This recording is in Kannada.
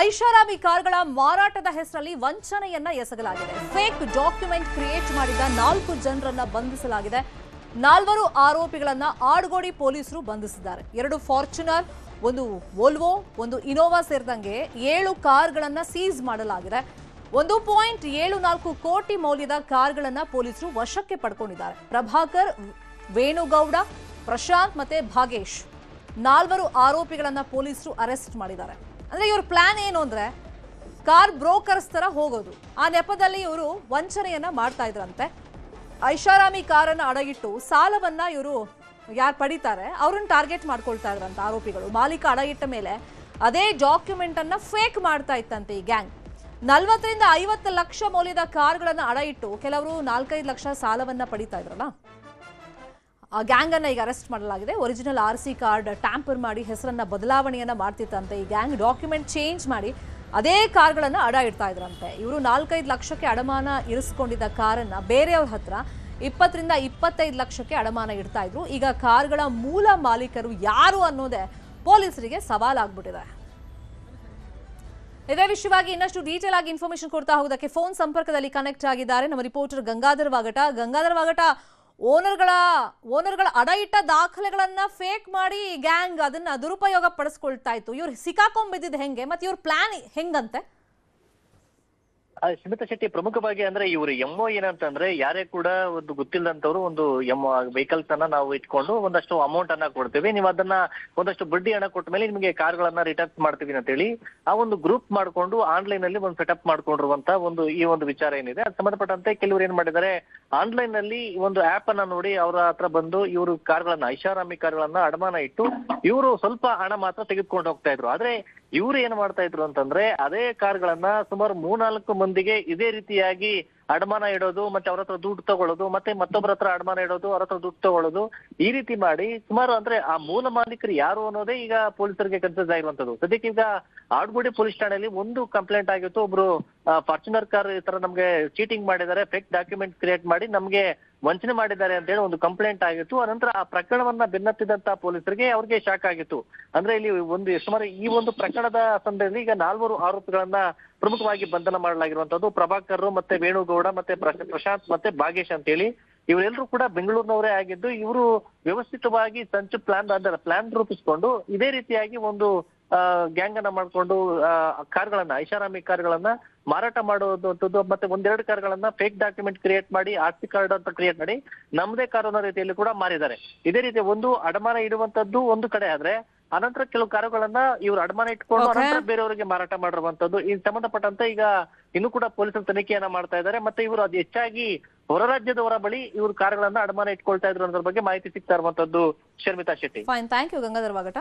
ಐಷಾರಾಮಿ ಕಾರ್ಗಳ ಮಾರಾಟದ ಹೆಸರಲ್ಲಿ ವಂಚನೆಯನ್ನ ಎಸಗಲಾಗಿದೆ. ಫೇಕ್ ಡಾಕ್ಯುಮೆಂಟ್ ಕ್ರಿಯೇಟ್ ಮಾಡಿದ 4 ಜನರನ್ನ ಬಂಧಿಸಲಾಗಿದೆ. 4 ಆರೋಪಿಗಳನ್ನ ಆಡ್ಗೋಡಿ ಪೊಲೀಸರು ಬಂಧಿಸಿದ್ದಾರೆ. 2 ಫಾರ್ಚುನರ್, 1 ವೋಲ್ವೋ, 1 ಇನೋವಾ ಸೇರಿದಂಗೆ 7 ಕಾರ್ಗಳನ್ನ ಸೀಸ್ ಮಾಡಲಾಗಿದೆ. 1.74 ಕೋಟಿ ಮೌಲ್ಯದ ಕಾರ್ಗಳನ್ನ ಪೊಲೀಸರು ವಶಕ್ಕೆ ಪಡ್ಕೊಂಡಿದ್ದಾರೆ. ಪ್ರಭಾಕರ್, ವೇಣುಗೌಡ, ಪ್ರಶಾಂತ್ ಮತ್ತೆ ಭಾಗೇಶ್ 4 ಆರೋಪಿಗಳನ್ನ ಪೊಲೀಸರು ಅರೆಸ್ಟ್ ಮಾಡಿದ್ದಾರೆ. ಅಂದ್ರೆ ಇವ್ರ ಪ್ಲಾನ್ ಏನು ಅಂದ್ರೆ ಕಾರ್ ಬ್ರೋಕರ್ಸ್ ತರ ಹೋಗೋದು. ಆ ನೆಪದಲ್ಲಿ ಇವರು ವಂಚನೆಯನ್ನ ಮಾಡ್ತಾ ಇದ್ರಂತೆ. ಐಷಾರಾಮಿ ಕಾರನ್ನ ಅಡಗಿಟ್ಟು ಸಾಲವನ್ನ ಇವರು ಯಾರು ಪಡಿತಾರೆ ಅವ್ರನ್ನ ಟಾರ್ಗೆಟ್ ಮಾಡ್ಕೊಳ್ತಾ ಇದ್ರಂತ ಆರೋಪಿಗಳು. ಮಾಲೀಕ ಅಡಗಿಟ್ಟ ಮೇಲೆ ಅದೇ ಡಾಕ್ಯುಮೆಂಟ್ ಅನ್ನ ಫೇಕ್ ಮಾಡ್ತಾ ಇತ್ತಂತೆ ಈ ಗ್ಯಾಂಗ್. 40 ರಿಂದ 50 ಲಕ್ಷ ಮೌಲ್ಯದ ಕಾರ್ಗಳನ್ನ ಅಡ ಇಟ್ಟು ಕೆಲವರು 4-5 ಲಕ್ಷ ಸಾಲವನ್ನ ಪಡಿತಾ ಇದ್ರಲ್ಲ, ಆ ಗ್ಯಾಂಗ್ ಅನ್ನ ಈಗ ಅರೆಸ್ಟ್ ಮಾಡಲಾಗಿದೆ. ಒರಿಜಿನಲ್ RC ಕಾರ್ಡ್ ಟ್ಯಾಂಪರ್ ಮಾಡಿ ಹೆಸರನ್ನ ಬದಲಾವಣೆಯನ್ನ ಮಾಡ್ತಿತ್ತಂತೆ ಈ ಗ್ಯಾಂಗ್. ಡಾಕ್ಯುಮೆಂಟ್ ಚೇಂಜ್ ಮಾಡಿ ಅದೇ ಕಾರ್ಗಳನ್ನ ಅಡ ಇಡ್ತಾ ಇದ್ರಂತೆ. ಇವರು 4-5 ಲಕ್ಷಕ್ಕೆ ಅಡಮಾನ ಇರಿಸ್ಕೊಂಡಿದ್ದ ಕಾರನ್ನ ಬೇರೆಯವ್ರ ಹತ್ರ 20 ರಿಂದ 25 ಲಕ್ಷಕ್ಕೆ ಅಡಮಾನ ಇಡ್ತಾ ಇದ್ರು. ಈಗ ಕಾರ್ಗಳ ಮೂಲ ಮಾಲೀಕರು ಯಾರು ಅನ್ನೋದೇ ಪೊಲೀಸರಿಗೆ ಸವಾಲಾಗ್ಬಿಟ್ಟಿದೆ. ಇದೇ ವಿಷಯವಾಗಿ ಇನ್ನಷ್ಟು ಡೀಟೇಲ್ ಆಗಿ ಇನ್ಫಾರ್ಮೇಶನ್ ಕೊಡ್ತಾ ಹೋಗೋದಕ್ಕೆ ಫೋನ್ ಸಂಪರ್ಕದಲ್ಲಿ ಕನೆಕ್ಟ್ ಆಗಿದ್ದಾರೆ ನಮ್ಮ ರಿಪೋರ್ಟರ್ ಗಂಗಾಧರ್ ವಾಗಟ. ಓನರ್ಗಳ ಅಡ ಇಟ್ಟ ದಾಖಲೆಗಳನ್ನ ಫೇಕ್ ಮಾಡಿ ಗ್ಯಾಂಗ್ ಅದನ್ನ ದುರುಪಯೋಗ ಪಡಿಸ್ಕೊಳ್ತಾ ಇತ್ತು. ಇವ್ರು ಸಿಕ್ಕಾಕೊಂಡ್ಬಿದ್ದಿದ್ದು ಹೆಂಗೆ ಮತ್ತೆ ಇವ್ರ ಪ್ಲಾನ್ ಹೆಂಗಂತೆ? ಸ್ಮಿತಾ ಶೆಟ್ಟಿ, ಪ್ರಮುಖವಾಗಿ ಅಂದ್ರೆ ಇವರು MO ಏನಂತಂದ್ರೆ ಯಾರೇ ಕೂಡ ಒಂದು ಗೊತ್ತಿಲ್ಲದಂತವ್ರು ಒಂದು ವೆಹಿಕಲ್ಸ್ ಅನ್ನ ನಾವು ಇಟ್ಕೊಂಡು ಒಂದಷ್ಟು ಅಮೌಂಟ್ ಅನ್ನ ಕೊಡ್ತೀವಿ, ನೀವು ಅದನ್ನ ಒಂದಷ್ಟು ಬಡ್ಡಿ ಹಣ ಕೊಟ್ಟ ಮೇಲೆ ನಿಮಗೆ ಕಾರ್ಗಳನ್ನ ರಿಟರ್ನ್ ಮಾಡ್ತೀವಿ ಅಂತ ಹೇಳಿ ಆ ಒಂದು ಗ್ರೂಪ್ ಮಾಡ್ಕೊಂಡು ಆನ್ಲೈನ್ ಅಲ್ಲಿ ಒಂದು ಸೆಟಪ್ ಮಾಡ್ಕೊಂಡಿರುವಂತ ಈ ಒಂದು ವಿಚಾರ ಏನಿದೆ ಅದು ಸಂಬಂಧಪಟ್ಟಂತೆ ಕೆಲವರು ಏನ್ ಮಾಡಿದ್ದಾರೆ, ಆನ್ಲೈನ್ ನಲ್ಲಿ ಒಂದು ಆಪ್ ಅನ್ನ ನೋಡಿ ಅವರ ಹತ್ರ ಬಂದು ಇವರು ಕಾರ್ಗಳನ್ನ ಐಷಾರಾಮಿ ಕಾರ್ಗಳನ್ನ ಅಡಮಾನ ಇಟ್ಟು ಇವರು ಸ್ವಲ್ಪ ಹಣ ಮಾತ್ರ ತೆಗೆದುಕೊಂಡು ಹೋಗ್ತಾ ಇದ್ರು. ಆದ್ರೆ ಇವ್ರು ಏನ್ ಮಾಡ್ತಾ ಇದ್ರು ಅಂತಂದ್ರೆ ಅದೇ ಕಾರ್ಗಳನ್ನ ಸುಮಾರು 3-4 ಮಂದಿಗೆ ಇದೇ ರೀತಿಯಾಗಿ ಅಡಮಾನ ಇಡೋದು, ಮತ್ತೆ ಅವ್ರ ಹತ್ರ ದುಡ್ಡು ತಗೊಳ್ಳೋದು, ಮತ್ತೆ ಮತ್ತೊಬ್ಬರ ಹತ್ರ ಅಡಮಾನ ಇಡೋದು, ಅವ್ರ ಹತ್ರ ದುಡ್ಡು ತಗೊಳ್ಳೋದು, ಈ ರೀತಿ ಮಾಡಿ ಸುಮಾರು ಅಂದ್ರೆ ಆ ಮೂಲ ಮಾಲೀಕರು ಯಾರು ಅನ್ನೋದೇ ಈಗ ಪೊಲೀಸರಿಗೆ ಕನ್ಫ್ಯೂಸ್ ಆಗಿರುವಂತದ್ದು. ಸದ್ಯಕ್ಕೆ ಈಗ ಆಡ್ಗೋಡಿ ಪೊಲೀಸ್ ಠಾಣೆಯಲ್ಲಿ ಒಂದು ಕಂಪ್ಲೇಂಟ್ ಆಗಿತ್ತು. ಒಬ್ರು ಫಾರ್ಚುನರ್ ಕಾರ್ ಈ ತರ ನಮ್ಗೆ ಚೀಟಿಂಗ್ ಮಾಡಿದ್ದಾರೆ, ಫೇಕ್ ಡಾಕ್ಯುಮೆಂಟ್ ಕ್ರಿಯೇಟ್ ಮಾಡಿ ನಮ್ಗೆ ವಂಚನೆ ಮಾಡಿದ್ದಾರೆ ಅಂತ ಹೇಳಿ ಒಂದು ಕಂಪ್ಲೇಂಟ್ ಆಗಿತ್ತು. ಅನಂತರ ಆ ಪ್ರಕರಣವನ್ನ ಬೆನ್ನತ್ತಿದಂತ ಪೊಲೀಸರಿಗೆ ಅವ್ರಿಗೆ ಶಾಕ್ ಆಗಿತ್ತು. ಅಂದ್ರೆ ಇಲ್ಲಿ ಸುಮಾರು ಈ ಒಂದು ಪ್ರಕರಣದ ಸಂದರ್ಭದಲ್ಲಿ ಈಗ 4 ಆರೋಪಿಗಳನ್ನ ಪ್ರಮುಖವಾಗಿ ಬಂಧನ ಮಾಡಲಾಗಿರುವಂತದ್ದು. ಪ್ರಭಾಕರ್ ಮತ್ತೆ ವೇಣುಗೌಡ ಮತ್ತೆ ಪ್ರಶಾಂತ್ ಮತ್ತೆ ಭಾಗೇಶ್ ಅಂತ ಹೇಳಿ ಇವರೆಲ್ಲರೂ ಕೂಡ ಬೆಂಗಳೂರಿನವರೇ ಆಗಿದ್ದು, ಇವರು ವ್ಯವಸ್ಥಿತವಾಗಿ ಸಂಚು ಪ್ಲಾನ್ ರೂಪಿಸಿಕೊಂಡು ಇದೇ ರೀತಿಯಾಗಿ ಒಂದು ಗ್ಯಾಂಗ್ ಅನ್ನ ಮಾಡ್ಕೊಂಡು ಕಾರ್ಗಳನ್ನ ಐಷಾರಾಮಿ ಕಾರ್ಗಳನ್ನ ಮಾರಾಟ ಮಾಡುವಂಥದ್ದು, ಮತ್ತೆ 1-2 ಕಾರ್ಗಳನ್ನ ಫೇಕ್ ಡಾಕ್ಯುಮೆಂಟ್ ಕ್ರಿಯೇಟ್ ಮಾಡಿ RC ಕಾರ್ಡ್ ಅಂತ ಕ್ರಿಯೇಟ್ ಮಾಡಿ ನಮ್ಮದೇ ಕಾರು ಅನ್ನೋ ರೀತಿಯಲ್ಲಿ ಕೂಡ ಮಾರಿದ್ದಾರೆ. ಇದೇ ರೀತಿ ಒಂದು ಅಡಮಾನ ಇಡುವಂತದ್ದು ಒಂದು ಕಡೆ ಆದ್ರೆ ಅನಂತರ ಕೆಲವು ಕಾರುಗಳನ್ನ ಇವ್ರು ಅಡಮಾನ ಇಟ್ಕೊಂಡು ಅನಂತರ ಬೇರೆಯವರಿಗೆ ಮಾರಾಟ ಮಾಡಿರುವಂತದ್ದು. ಈ ಸಂಬಂಧಪಟ್ಟಂತೆ ಈಗ ಇನ್ನೂ ಕೂಡ ಪೊಲೀಸರು ತನಿಖೆಯನ್ನ ಮಾಡ್ತಾ ಇದ್ದಾರೆ. ಮತ್ತೆ ಇವರು ಅದು ಹೆಚ್ಚಾಗಿ ಹೊರ ರಾಜ್ಯದವರ ಬಳಿ ಇವರು ಕಾರುಗಳನ್ನ ಅಡಮಾನ ಇಟ್ಕೊಳ್ತಾ ಇದ್ರು ಅನ್ನೋದ್ರ ಬಗ್ಗೆ ಮಾಹಿತಿ ಸಿಗ್ತಾ ಇರುವಂತದ್ದು. Sharmita Shetty. Fine, thank you Gangadhar ವಾಗಟ.